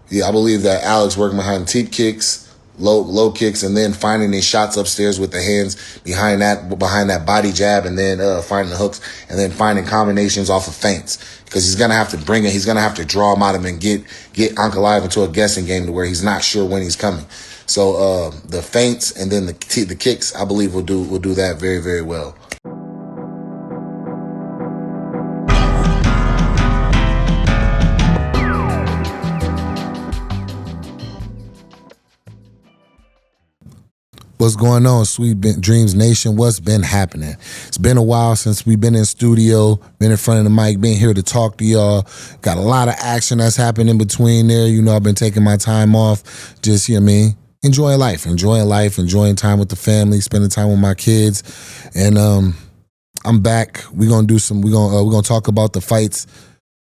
Yeah, I believe that Alex working behind teep kicks, low kicks, and then finding these shots upstairs with the hands behind that body jab, and then finding the hooks, and then finding combinations off of feints, because he's gonna have to bring it. He's gonna have to draw him out of him and get Ankalaev into a guessing game to where he's not sure when he's coming. So the feints and then the kicks, I believe will do that very, very well. What's going on, Sweet Dreams Nation? What's been happening? It's been a while since we've been in studio, been in front of the mic, been here to talk to y'all. Got a lot of action that's happened in between there. You know, I've been taking my time off, just, you know what I mean, enjoying life, enjoying time with the family, spending time with my kids. And I'm back. We're gonna talk about the fights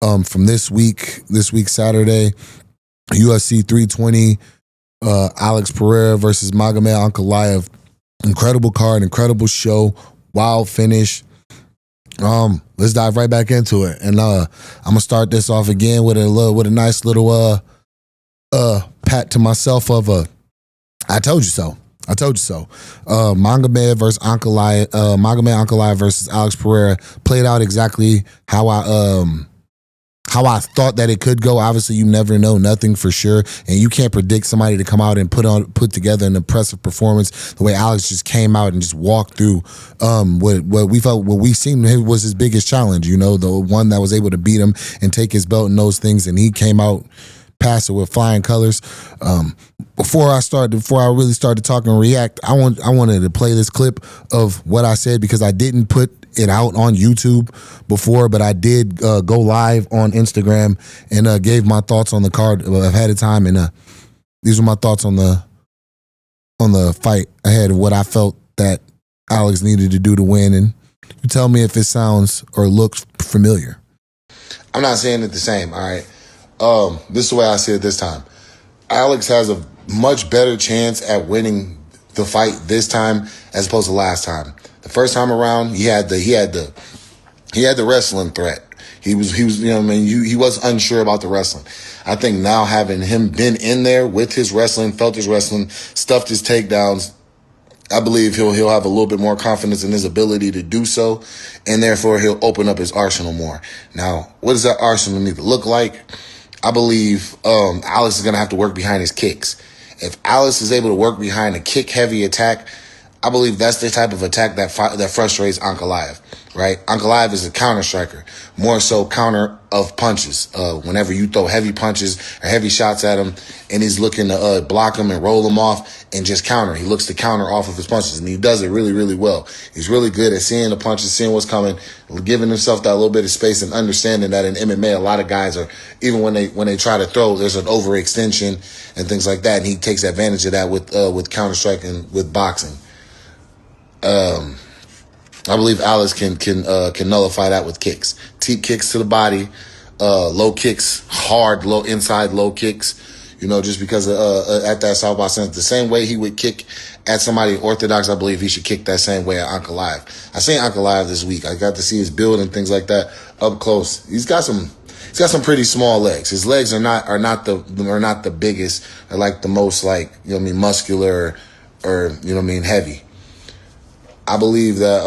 from this week Saturday, UFC 320. Alex Pereira versus Magomedov Ankalaev. Incredible card, incredible show, wild finish. Let's dive right back into it. And I'm gonna start this off again with a nice little pat to myself of I told you so. Magomedov versus Ankalaev versus Alex Pereira played out exactly how I thought that it could go. Obviously, you never know, nothing for sure, and you can't predict somebody to come out and put together an impressive performance the way Alex just came out and just walked through what we seen was his biggest challenge. You know, the one that was able to beat him and take his belt and those things, and he came out past it with flying colors. Before I really started talking and react, I wanted to play this clip of what I said, because I didn't put it out on YouTube before, but I did go live on Instagram and gave my thoughts on the card ahead of time, and these were my thoughts on the fight ahead of what I felt that Alex needed to do to win. And you tell me if it sounds or looks familiar. I'm not saying it the same, all right? This is the way I see it this time. Alex has a much better chance at winning the fight this time as opposed to last time. The first time around, he had the wrestling threat. He was, you know what I mean? He was unsure about the wrestling. I think now, having him been in there with his wrestling, felt his wrestling, stuffed his takedowns, I believe he'll have a little bit more confidence in his ability to do so, and therefore he'll open up his arsenal more. Now, what does that arsenal need to look like? I believe Alex is going to have to work behind his kicks. If Alex is able to work behind a kick-heavy attack, I believe that's the type of attack that frustrates Ankalaev, right? Ankalaev is a counter striker, more so counter of punches. Whenever you throw heavy punches or heavy shots at him, and he's looking to block them and roll them off and just counter. He looks to counter off of his punches, and he does it really, really well. He's really good at seeing the punches, seeing what's coming, giving himself that little bit of space, and understanding that in MMA, a lot of guys are, even when they try to throw, there's an overextension and things like that, and he takes advantage of that with counter striking, with boxing. I believe Alex can nullify that with kicks. Teep kicks to the body, low kicks, hard, inside low kicks, you know, just because at that southpaw sense, the same way he would kick at somebody orthodox, I believe he should kick that same way at Ankalaev. I seen Ankalaev this week. I got to see his build and things like that up close. He's got some pretty small legs. His legs are not the biggest, or like the most, like, you know what I mean, muscular, or, you know what I mean, heavy. I believe that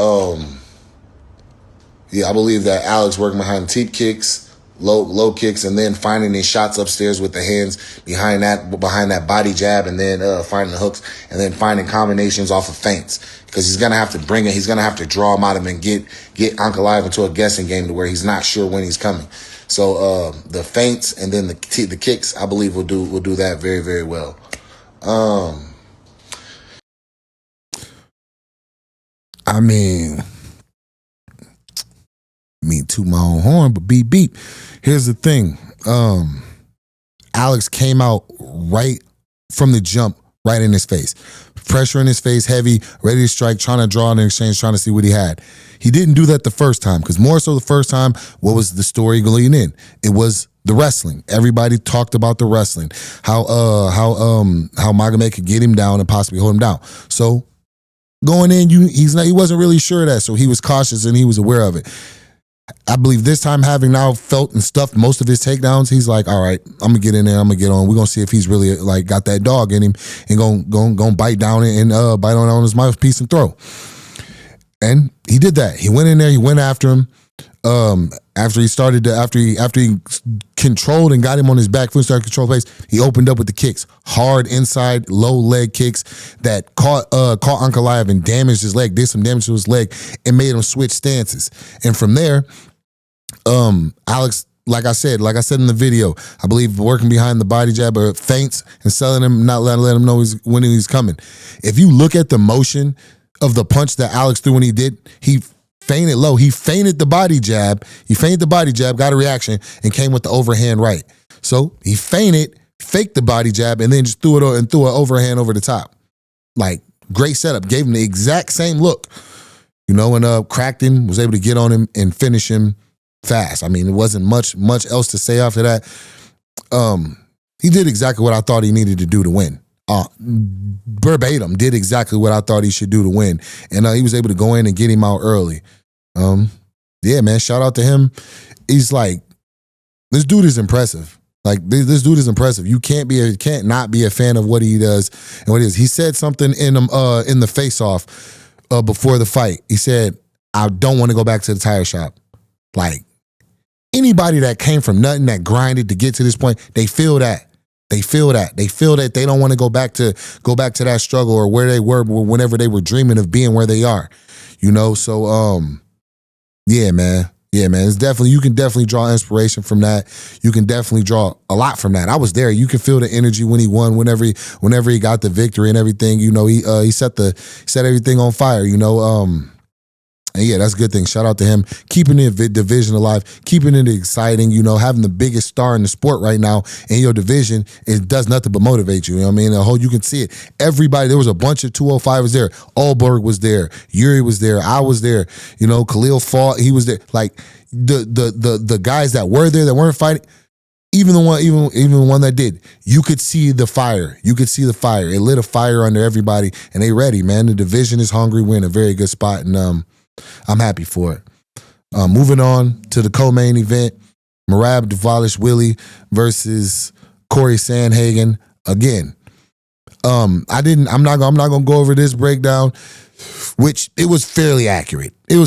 Alex working behind teep kicks, low kicks, and then finding these shots upstairs with the hands behind that body jab, and then finding the hooks, and then finding combinations off of feints, because he's gonna have to bring it. He's gonna have to draw him out of him and get Ankalaev into a guessing game to where he's not sure when he's coming. So the feints and then the kicks, I believe will do that very, very well. I mean, toot my own horn, but beep. Here's the thing. Alex came out right from the jump, right in his face. Pressure in his face, heavy, ready to strike, trying to draw an exchange, trying to see what he had. He didn't do that the first time, because more so the first time, what was the story going in? It was the wrestling. Everybody talked about the wrestling. How Magomedov could get him down and possibly hold him down. So going in, he wasn't really sure of that, so he was cautious and he was aware of it. I believe this time, having now felt and stuffed most of his takedowns, he's like, all right, I'm gonna get in there, I'm gonna get on. We're gonna see if he's really like got that dog in him and gonna bite down and bite on his mouthpiece and throw. And he did that. He went in there, he went after him. After he controlled and got him on his back foot, started control pace, he opened up with the kicks, hard inside low leg kicks that caught Ankalaev and damaged his leg, did some damage to his leg, and made him switch stances. And from there, Alex, like I said in the video, I believe working behind the body jab or feints and selling him, not letting him know when he's coming. If you look at the motion of the punch that Alex threw when he did, he feinted low. He feinted the body jab. Got a reaction, and came with the overhand right. So he feinted, faked the body jab, and then just threw an overhand over the top. Like, great setup. Gave him the exact same look. And cracked him, was able to get on him and finish him fast. I mean, it wasn't much else to say after that. He did exactly what I thought he needed to do to win. Verbatim, did exactly what I thought he should do to win. And he was able to go in and get him out early. Yeah, man, shout out to him. He's like, this dude is impressive. Like, this dude is impressive. You can't not be a fan of what he does and what he is. He said something in the face-off before the fight. He said, I don't want to go back to the tire shop. Like, anybody that came from nothing, that grinded to get to this point, they feel that. They feel that they don't want to go back to that struggle or where they were whenever they were dreaming of being where they are. So yeah, man. It's definitely, you can definitely draw inspiration from that. You can definitely draw a lot from that. I was there. You can feel the energy when he won, whenever he got the victory and everything. He set everything on fire. And yeah, that's a good thing. Shout out to him. Keeping the division alive, keeping it exciting, having the biggest star in the sport right now in your division, it does nothing but motivate you. You know what I mean? You can see it. Everybody, there was a bunch of 205s there. Allberg was there. Yuri was there. I was there. Khalil fought. He was there. Like, the guys that were there that weren't fighting, even the one that did, you could see the fire. It lit a fire under everybody, and they ready, man. The division is hungry. We're in a very good spot, and I'm happy for it. Moving on to the co-main event, Merab Dvalishvili versus Corey Sandhagen. Again, I'm not gonna go over this breakdown, which it was fairly accurate. You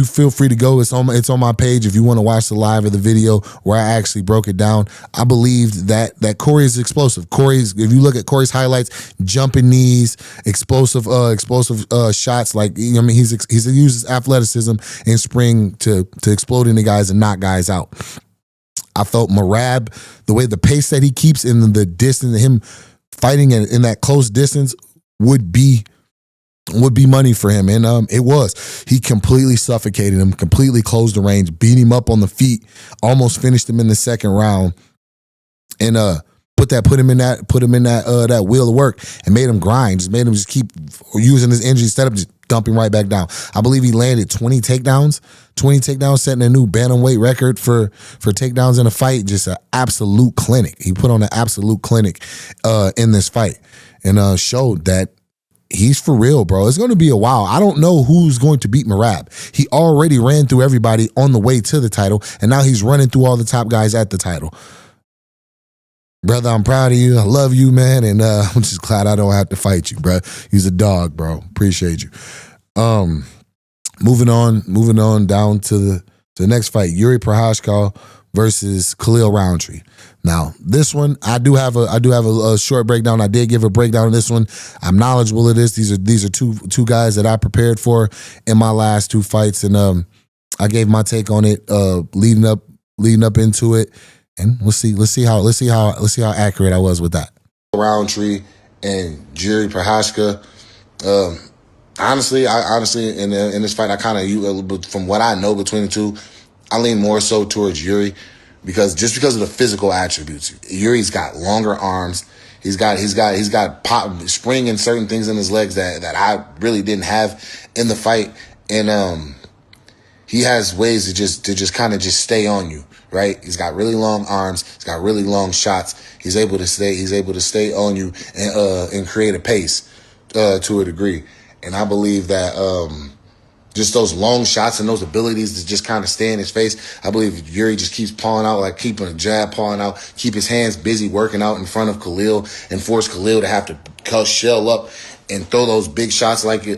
feel free to go. It's on my page if you want to watch the live of the video where I actually broke it down. I believed that Corey is explosive. If you look at Corey's highlights, jumping knees, explosive shots. Like, he uses athleticism and spring to explode into guys and knock guys out. I felt Merab, the way the pace that he keeps in the distance, him fighting in that close distance would be money for him. And it was. He completely suffocated him, completely closed the range, beat him up on the feet, almost finished him in the second round, and put him in that wheel of work and made him grind, just made him just keep using his energy instead of just dumping right back down. I believe he landed 20 takedowns, setting a new bantamweight record for takedowns in a fight. Just an absolute clinic. He put on an absolute clinic in this fight, and showed that he's for real, bro. It's going to be a while. I don't know who's going to beat Merab. He already ran through everybody on the way to the title, and now he's running through all the top guys at the title. Brother, I'm proud of you. I love you, man, and I'm just glad I don't have to fight you, bro. He's a dog, bro. Appreciate you. Moving on down to the next fight, Yuri Prochazka versus Khalil Rountree. Now, this one, I do have a short breakdown. I did give a breakdown of this one. I'm knowledgeable of this. These are two guys that I prepared for in my last two fights, and I gave my take on it leading up into it, and let's see how accurate I was with that. Rountree and Yuri Prochazka. Honestly, in this fight, I kind of, from what I know between the two, I lean more so towards Yuri because of the physical attributes. Yuri's got longer arms. He's got pop, spring and certain things in his legs that I really didn't have in the fight, and he has ways to just kind of stay on you, right? He's got really long arms. He's got really long shots. He's able to stay on you and create a pace to a degree. And I believe that just those long shots and those abilities to just kind of stay in his face. I believe Yuri just keeps pawing out, like keeping a jab, pawing out, keep his hands busy working out in front of Khalil and force Khalil to have to shell up and throw those big shots like he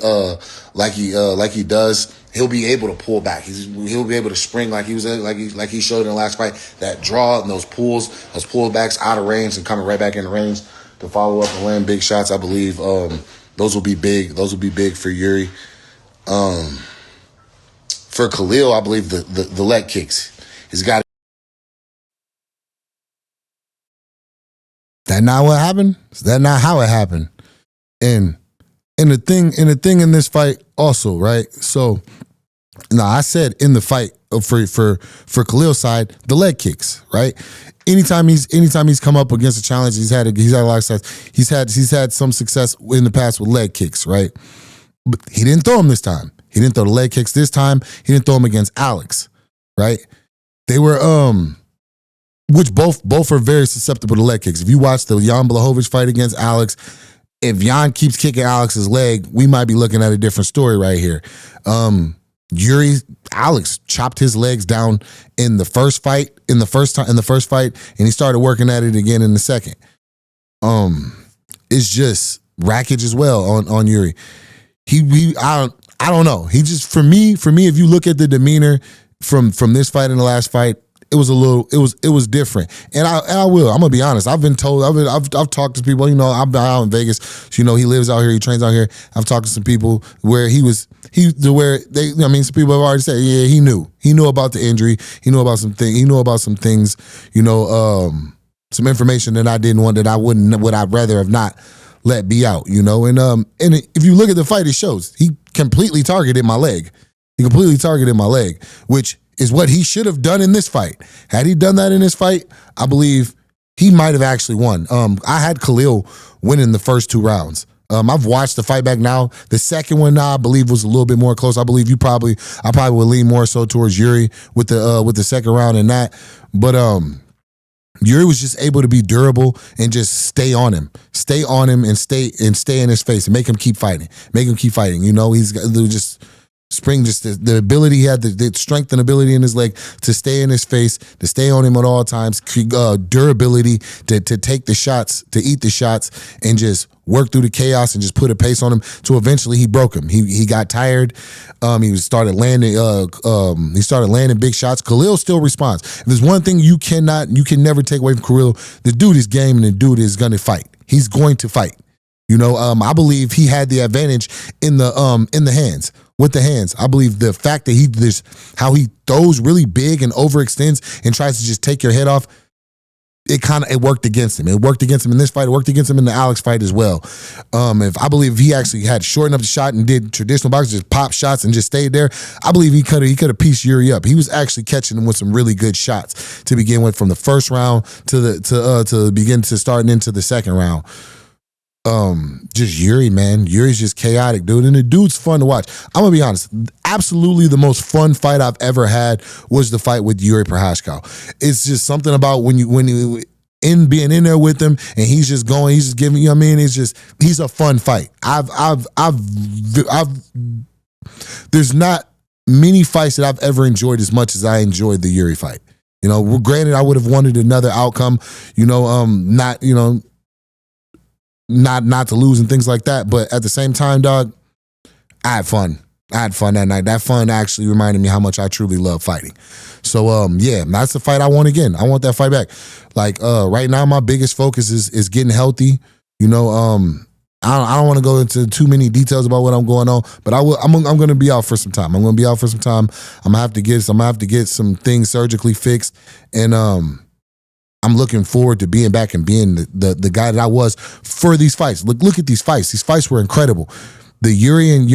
does. He'll be able to pull back. He'll be able to spring like he showed in the last fight. That draw and those pullbacks out of range and coming right back in range to follow up and land big shots. I believe those will be big. Those will be big for Yuri. For Khalil, I believe the leg kicks. He's got. That not what happened? Is that not how it happened? And the thing in this fight also, right? So, now I said in the fight for Khalil's side, the leg kicks, right? Anytime he's come up against a challenge, he's had a lot of success. He's had some success in the past with leg kicks, right? But he didn't throw them this time. He didn't throw the leg kicks this time. He didn't throw them against Alex, right? They were which both are very susceptible to leg kicks. If you watch the Jan Blachowicz fight against Alex, if Jan keeps kicking Alex's leg, we might be looking at a different story right here. Alex chopped his legs down in the first fight, and he started working at it again in the second. It's just rackage as well on Yuri. I don't know. He just for me, if you look at the demeanor from this fight and the last fight, it was different. And I'm gonna be honest. I've been told. I've talked to people. You know, I've been out in Vegas. So, you know, he lives out here. He trains out here. I've talked to some people where some people have already said, yeah, he knew about the injury. He knew about some things. You know, some information that I'd rather have not let be out. You know, and if you look at the fight, it shows he completely targeted my leg. Which is what he should have done in this fight. Had he done that in this fight, I believe he might have actually won. I had Khalil winning the first 2 rounds. I've watched the fight back now. The second one now, I believe, was a little bit more close. I believe I probably would lean more so towards Yuri with the second round and that. But Yuri was just able to be durable and just stay on him and stay in his face and make him keep fighting. You know, he's just spring, just the ability he had, the strength and ability in his leg to stay in his face, to stay on him at all times, durability to take the shots, to eat the shots, and just work through the chaos and just put a pace on him. To eventually he broke him. He got tired. He started landing big shots. Khalil still responds. If there's one thing you can never take away from Khalil, the dude is game and the dude is gonna fight. He's going to fight. You know, I believe he had the advantage in the hands. With the hands, I believe the fact that how he throws really big and overextends and tries to just take your head off, it worked against him. It worked against him in this fight. It worked against him in the Alex fight as well. I believe if he actually had shortened up the shot and did traditional boxing, just pop shots and just stayed there, I believe he could have pieced Yuri up. He was actually catching him with some really good shots to begin with, from the first round to starting into the second round. Just Yuri, man. Yuri's just chaotic, dude. And the dude's fun to watch. I'm going to be honest. Absolutely the most fun fight I've ever had was the fight with Yuri Prochazka. It's just something about when you being in there with him and he's just giving, you know what I mean? He's a fun fight. There's not many fights that I've ever enjoyed as much as I enjoyed the Yuri fight. You know, granted, I would have wanted another outcome, not to lose and things like that. But at the same time, dog, I had fun that night. That fun actually reminded me how much I truly love fighting. So, yeah, that's the fight I want again. I want that fight back. Like, right now, my biggest focus is getting healthy. You know, I don't want to go into too many details about what I'm going on, but I'm going to be out for some time. I'm going to be out for some time. I'm gonna have to get some things surgically fixed, and I'm looking forward to being back and being the guy that I was for these fights. Look at these fights. These fights were incredible. The Yuri and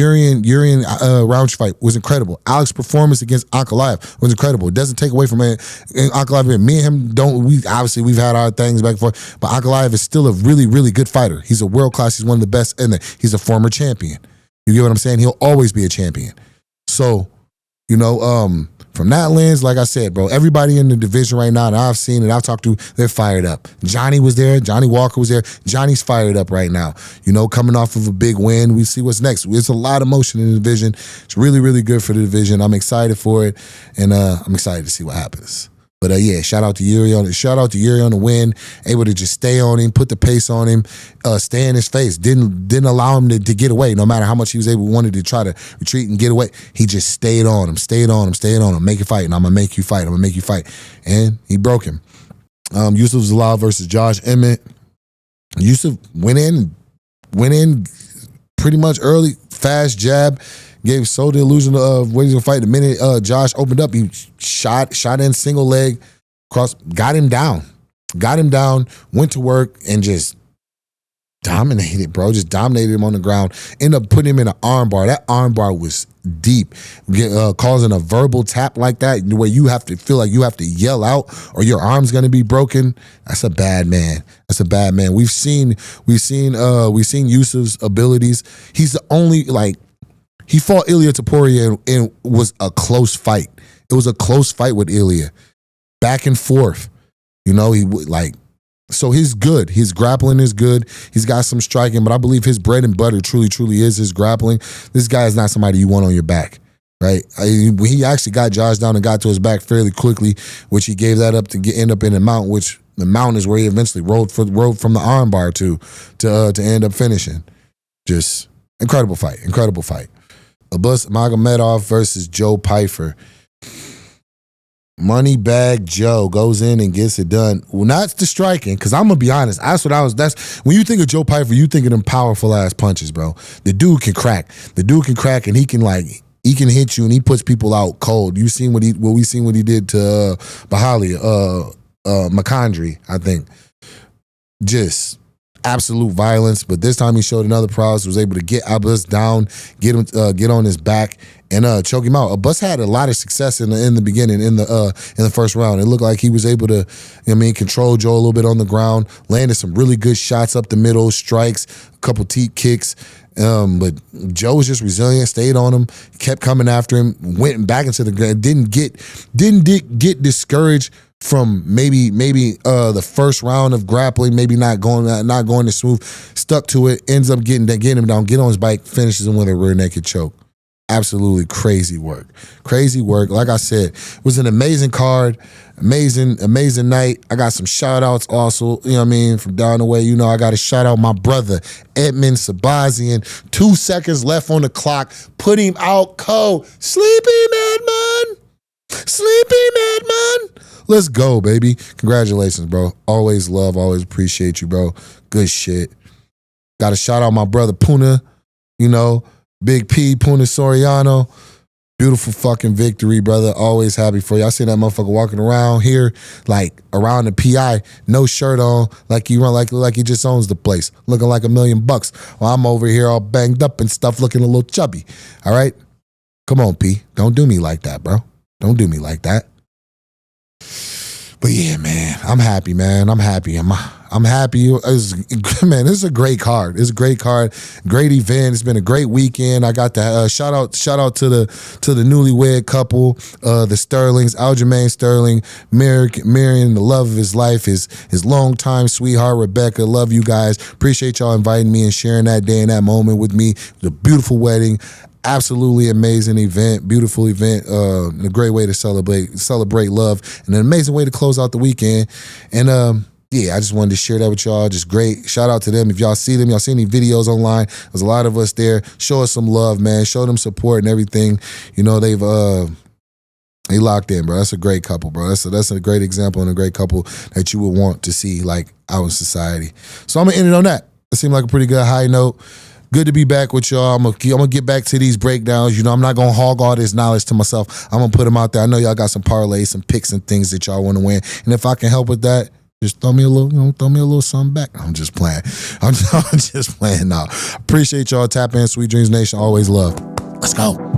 Rountree fight was incredible. Alex's performance against Ankalaev was incredible. It doesn't take away from Ankalaev. Me and him we've had our things back and forth, but Ankalaev is still a really, really good fighter. He's a world class. He's one of the best, and he's a former champion. You get what I'm saying? He'll always be a champion. So, you know, from that lens, like I said, bro, everybody in the division right now that I've seen and I've talked to, they're fired up. Johnny was there. Johnny Walker was there. Johnny's fired up right now. You know, coming off of a big win. We see what's next. There's a lot of motion in the division. It's really, really good for the division. I'm excited for it, and I'm excited to see what happens. But yeah, shout out to Yuri on the win. Able to just stay on him, put the pace on him, stay in his face. Didn't allow him to get away. No matter how much he was wanted to try to retreat and get away, he just stayed on him. Make it fight, and I'm gonna make you fight. And he broke him. Yousef Zalal versus Josh Emmett. Yousef went in pretty much early, fast jab. Gave so the illusion of what he's gonna fight. The minute Josh opened up, he shot in single leg, got him down, went to work and just dominated, bro. Just dominated him on the ground. Ended up putting him in an arm bar. That arm bar was deep, causing a verbal tap like that, where you have to feel like you have to yell out or your arm's gonna be broken. That's a bad man. We've seen Yousef's abilities. He's the only he fought Ilia Topuria and was a close fight. It was a close fight with Ilia. Back and forth. You know, so he's good. His grappling is good. He's got some striking, but I believe his bread and butter truly is his grappling. This guy is not somebody you want on your back, right? He actually got Josh down and got to his back fairly quickly, which he gave that up to end up in the mount, which the mount is where he eventually rolled from the arm bar to end up finishing. Just incredible fight. Abus Magomedov versus Joe Pyfer. Moneybag Joe goes in and gets it done. Well, not the striking, because I'm gonna be honest. That's when you think of Joe Pyfer, you think of them powerful ass punches, bro. The dude can crack, and he can hit you, and he puts people out cold. You seen what he did to Macondri, I think. Just absolute violence, but this time he showed another prowess, was able to get Abus down, get on his back, and choke him out. Abus had a lot of success in the beginning, in the first round. It looked like he was able to, control Joe a little bit on the ground, landed some really good shots up the middle, strikes, a couple teep kicks. But Joe was just resilient, stayed on him, kept coming after him, went back into the ground, didn't get discouraged from maybe the first round of grappling, maybe not going to smooth, stuck to it, ends up getting him down, get on his bike, finishes him with a rear naked choke. Absolutely crazy work. Like I said, it was an amazing card, amazing night. I got some shout outs also, from down the way. I got to shout out my brother, Edmund Sabazian. 2 seconds left on the clock. Put him out cold. Sleepy Madman. Let's go, baby. Congratulations, bro. Always love, always appreciate you, bro. Good shit. Got to shout out my brother Puna, Big P, Puna Soriano. Beautiful fucking victory, brother. Always happy for you. I see that motherfucker walking around here, around the PI, no shirt on, like he just owns the place, looking like $1 million. While I'm over here all banged up and stuff, looking a little chubby. All right? Come on, P. Don't do me like that, bro. Don't do me like that. But yeah, man, I'm happy, man. I'm happy. Man, this is a great card. It's a great card, great event. It's been a great weekend. I got the shout out to the newlywed couple, the Sterlings, Aljamain Sterling, Marion, the love of his life, his longtime sweetheart Rebecca. Love you guys. Appreciate y'all inviting me and sharing that day and that moment with me. The beautiful wedding. Absolutely amazing event, beautiful event, a great way to celebrate love, and an amazing way to close out the weekend. And I just wanted to share that with y'all. Just great. Shout out to them. If y'all see them, y'all see any videos online, there's a lot of us there. Show us some love, man. Show them support and everything. They locked in, bro. That's a great couple, bro. That's a great example and a great couple that you would want to see out in society. So I'm gonna end it on that. It seemed like a pretty good high note. Good to be back with y'all. I'm gonna get back to these breakdowns. I'm not gonna hog all this knowledge to myself. I'm gonna put them out there. I know y'all got some parlays, some picks, and things that y'all want to win. And if I can help with that, just throw me a little something back. I'm just playing. I'm just playing now. Appreciate y'all. Tap in, Sweet Dreams Nation. Always love. Let's go.